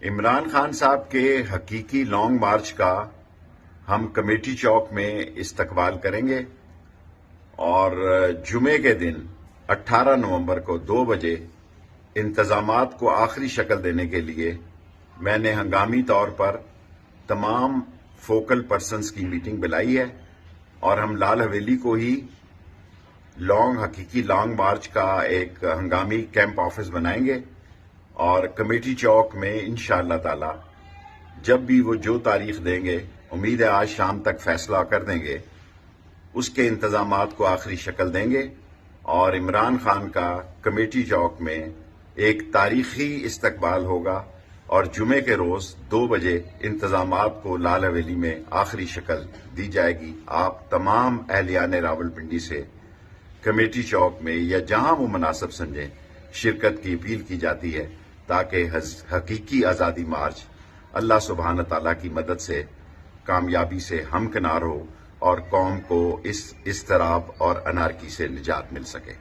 عمران خان صاحب کے حقیقی لانگ مارچ کا ہم کمیٹی چوک میں استقبال کریں گے اور جمعے کے دن 18 نومبر کو 2 بجے انتظامات کو آخری شکل دینے کے لیے میں نے ہنگامی طور پر تمام فوکل پرسنز کی میٹنگ بلائی ہے اور ہم لال حویلی کو ہی حقیقی لانگ مارچ کا ایک ہنگامی کیمپ آفس بنائیں گے اور کمیٹی چوک میں انشاءاللہ تعالی جب بھی وہ جو تاریخ دیں گے، امید ہے آج شام تک فیصلہ کر دیں گے، اس کے انتظامات کو آخری شکل دیں گے اور عمران خان کا کمیٹی چوک میں ایک تاریخی استقبال ہوگا اور جمعے کے روز 2 بجے انتظامات کو لال حویلی میں آخری شکل دی جائے گی۔ آپ تمام اہلیان راولپنڈی سے کمیٹی چوک میں یا جہاں وہ مناسب سمجھیں شرکت کی اپیل کی جاتی ہے تاکہ حقیقی آزادی مارچ اللہ سبحانہ تعالیٰ کی مدد سے کامیابی سے ہمکنار ہو اور قوم کو اس اضطراب اور انارکی سے نجات مل سکے۔